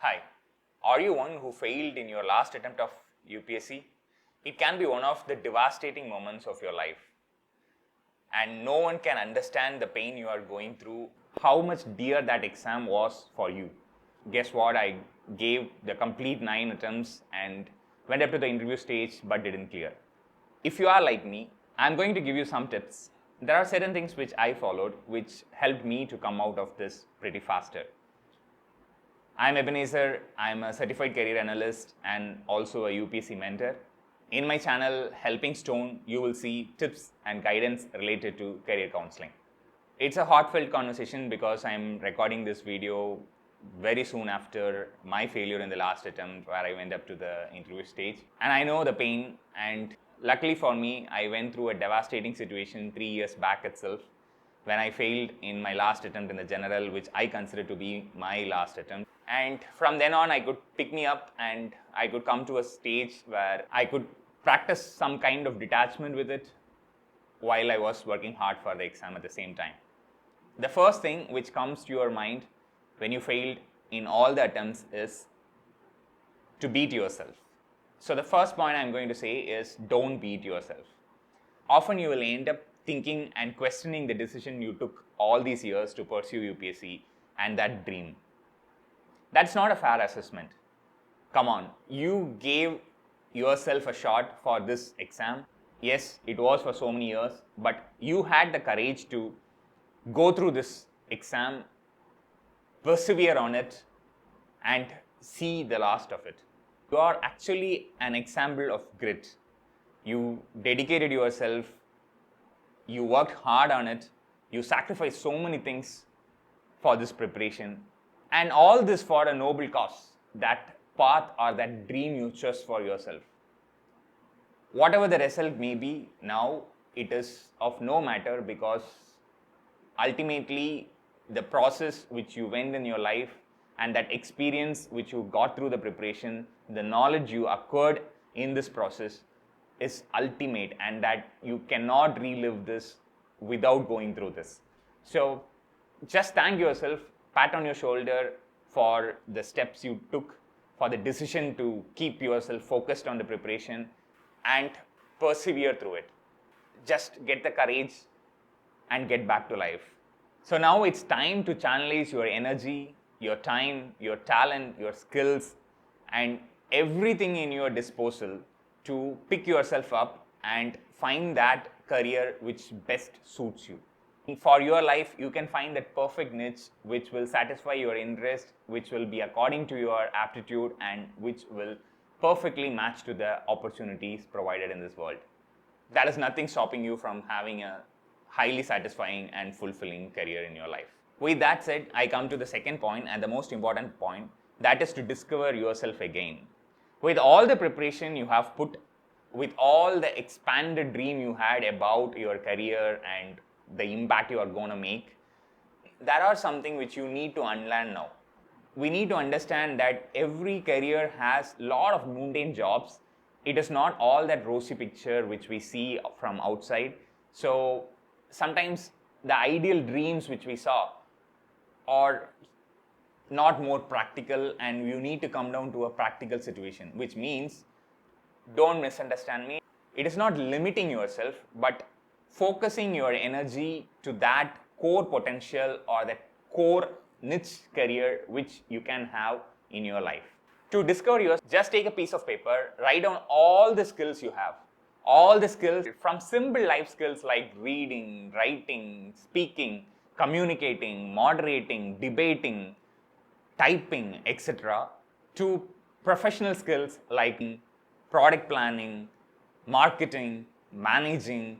Hi, are you one who failed in your last attempt of UPSC? It can be one of the devastating moments of your life, and no one can understand the pain you are going through, how much dear that exam was for you. Guess what? I gave the complete 9 attempts and went up to the interview stage but didn't clear. If you are like me, I'm going to give you some tips. There are certain things which I followed which helped me to come out of this pretty faster. I'm Ebenezer. I'm a certified career analyst and also a UPSC mentor. In my channel, Helping Stone, you will see tips and guidance related to career counseling. It's a heartfelt conversation because I'm recording this video very soon after my failure in the last attempt where I went up to the interview stage. And I know the pain, and luckily for me, I went through a devastating situation 3 years back itself when I failed in my last attempt in the general, which I consider to be my last attempt. And from then on, I could pick me up and I could come to a stage where I could practice some kind of detachment with it while I was working hard for the exam at the same time. The first thing which comes to your mind when you failed in all the attempts is to beat yourself. So the first point I'm going to say is don't beat yourself. Often you will end up thinking and questioning the decision you took all these years to pursue UPSC and that dream. That's not a fair assessment. Come on, you gave yourself a shot for this exam. Yes, it was for so many years, but you had the courage to go through this exam, persevere on it, and see the last of it. You are actually an example of grit. You dedicated yourself, you worked hard on it, you sacrificed so many things for this preparation, and all this for a noble cause, that path or that dream you chose for yourself. Whatever the result may be, now it is of no matter, because ultimately the process which you went in your life and that experience which you got through the preparation, the knowledge you acquired in this process is ultimate, and that you cannot relive this without going through this. So just thank yourself, pat on your shoulder for the steps you took, for the decision to keep yourself focused on the preparation and persevere through it. Just get the courage and get back to life. So now it's time to channelize your energy, your time, your talent, your skills, and everything in your disposal to pick yourself up and find that career which best suits you. For your life, you can find that perfect niche which will satisfy your interest, which will be according to your aptitude, and which will perfectly match to the opportunities provided in this world. That is nothing stopping you from having a highly satisfying and fulfilling career in your life. With that said, I come to the second point and the most important point, that is to discover yourself again. With all the preparation you have put, with all the expanded dream you had about your career and the impact you are going to make, there are something which you need to unlearn now. We need to understand that every career has a lot of mundane jobs. It is not all that rosy picture which we see from outside. So sometimes the ideal dreams which we saw are not more practical, and you need to come down to a practical situation, which means, don't misunderstand me, it is not limiting yourself, but focusing your energy to that core potential or that core niche career which you can have in your life. To discover yours, just take a piece of paper, write down all the skills you have. All the skills, from simple life skills like reading, writing, speaking, communicating, moderating, debating, typing, etc., to professional skills like product planning, marketing, managing,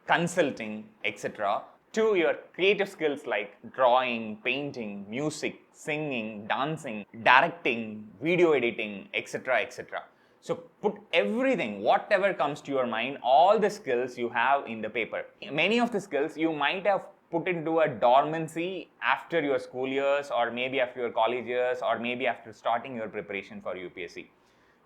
consulting, etc., to your creative skills like drawing, painting, music, singing, dancing, directing, video editing, etc., etc. So put everything, whatever comes to your mind, all the skills you have in the paper. Many of the skills you might have put into a dormancy after your school years, or maybe after your college years, or maybe after starting your preparation for UPSC.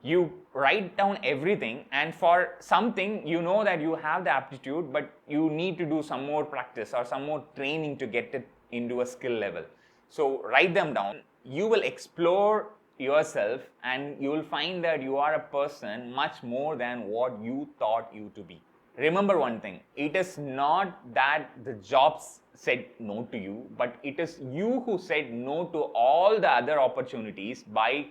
You write down everything, and for something you know that you have the aptitude, but you need to do some more practice or some more training to get it into a skill level. So write them down. You will explore yourself and you will find that you are a person much more than what you thought you to be. Remember one thing, it is not that the jobs said no to you, but it is you who said no to all the other opportunities by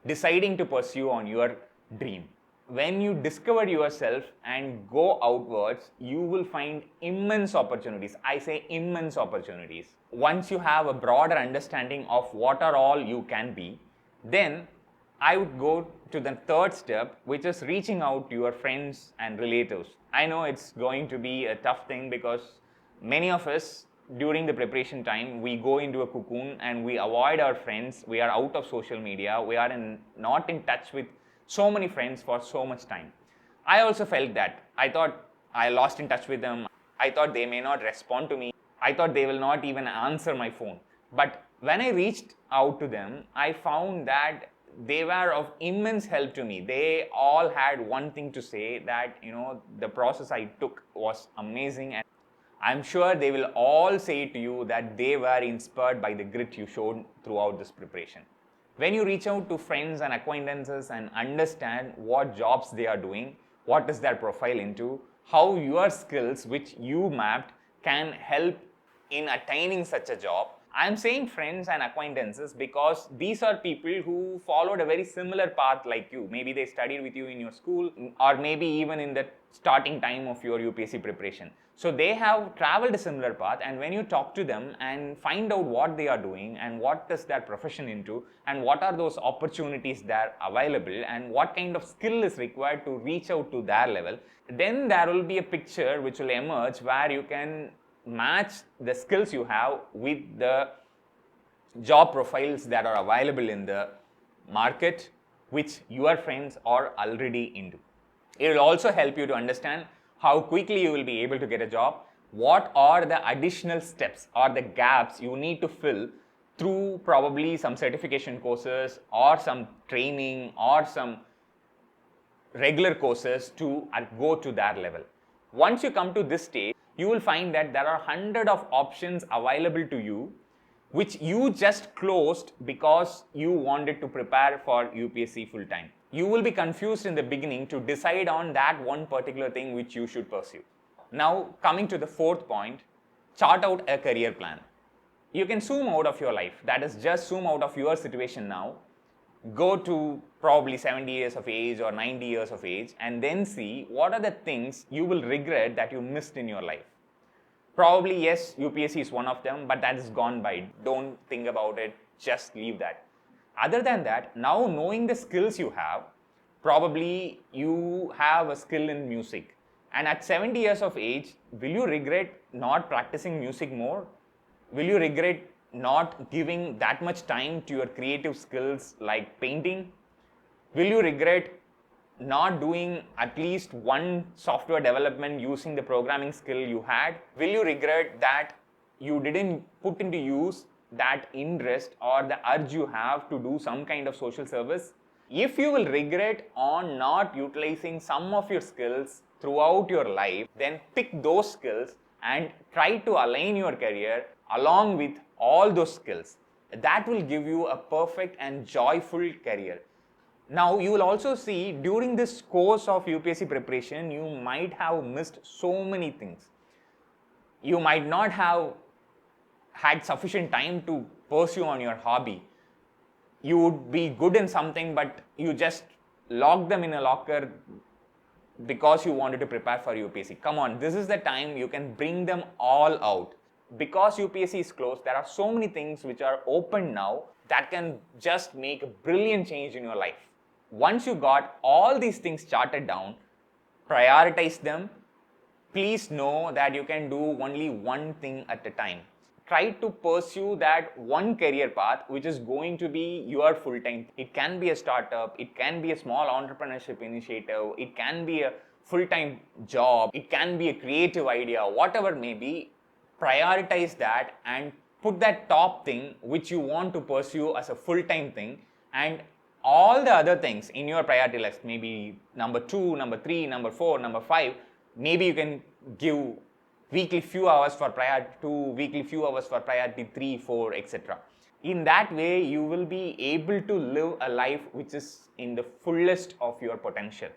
deciding to pursue on your dream. When you discover yourself and go outwards, you will find immense opportunities. I say immense opportunities. Once you have a broader understanding of what are all you can be, then I would go to the third step, which is reaching out to your friends and relatives. I know it's going to be a tough thing because many of us during the preparation time, we go into a cocoon and we avoid our friends. We are out of social media. We are not in touch with so many friends for so much time. I also felt that. I thought I lost in touch with them. I thought they may not respond to me. I thought they will not even answer my phone. But when I reached out to them, I found that they were of immense help to me. They all had one thing to say, that the process I took was amazing, and I'm sure they will all say to you that they were inspired by the grit you showed throughout this preparation. When you reach out to friends and acquaintances and understand what jobs they are doing, what is their profile into, how your skills which you mapped can help in attaining such a job. I'm saying friends and acquaintances because these are people who followed a very similar path like you. Maybe they studied with you in your school, or maybe even in the starting time of your UPSC preparation. So they have traveled a similar path, and when you talk to them and find out what they are doing and what is their profession into and what are those opportunities that are available and what kind of skill is required to reach out to their level, then there will be a picture which will emerge where you can match the skills you have with the job profiles that are available in the market which your friends are already into. It will also help you to understand how quickly you will be able to get a job, what are the additional steps or the gaps you need to fill through probably some certification courses or some training or some regular courses to go to that level. Once you come to this stage, you will find that there are hundreds of options available to you which you just closed because you wanted to prepare for UPSC full time. You will be confused in the beginning to decide on that one particular thing which you should pursue. Now coming to the fourth point, chart out a career plan. You can zoom out of your life, that is just zoom out of your situation now, go to probably 70 years of age or 90 years of age and then see what are the things you will regret that you missed in your life. Probably yes, UPSC is one of them, but that is gone by. Don't think about it, just leave that. Other than that, now knowing the skills you have, probably you have a skill in music, and at 70 years of age, will you regret not practicing music more? Will you regret not giving that much time to your creative skills like painting? Will you regret not doing at least one software development using the programming skill you had? Will you regret that you didn't put into use that interest or the urge you have to do some kind of social service? If you will regret on not utilizing some of your skills throughout your life, then pick those skills and try to align your career along with all those skills. That will give you a perfect and joyful career. Now you will also see during this course of UPSC preparation, you might have missed so many things. You might not have had sufficient time to pursue on your hobby. You would be good in something, but you just locked them in a locker because you wanted to prepare for UPSC. Come on, this is the time you can bring them all out. Because UPSC is closed, there are so many things which are open now that can just make a brilliant change in your life. Once you got all these things charted down, prioritize them. Please know that you can do only one thing at a time. Try to pursue that one career path which is going to be your full-time. It can be a startup, it can be a small entrepreneurship initiative, it can be a full-time job, it can be a creative idea, whatever may be. Prioritize that and put that top thing which you want to pursue as a full-time thing, and all the other things in your priority list, maybe number 2, number 3, number 4, number 5, maybe you can give weekly few hours for priority 2, weekly few hours for priority 3, 4, etc. In that way, you will be able to live a life which is in the fullest of your potential.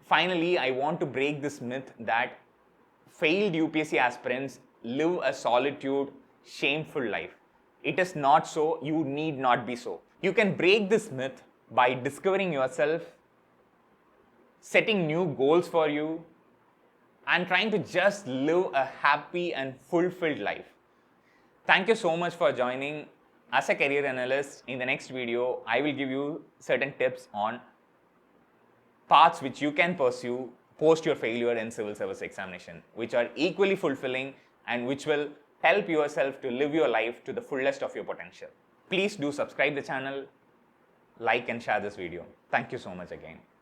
Finally, I want to break this myth that failed UPSC aspirants live a solitude, shameful life. It is not so. You need not be so. You can break this myth by discovering yourself, setting new goals for you, and trying to just live a happy and fulfilled life. Thank you so much for joining. As a career analyst, in the next video, I will give you certain tips on paths which you can pursue post your failure in civil service examination, which are equally fulfilling and which will help yourself to live your life to the fullest of your potential. Please do subscribe the channel, like and share this video. Thank you so much again.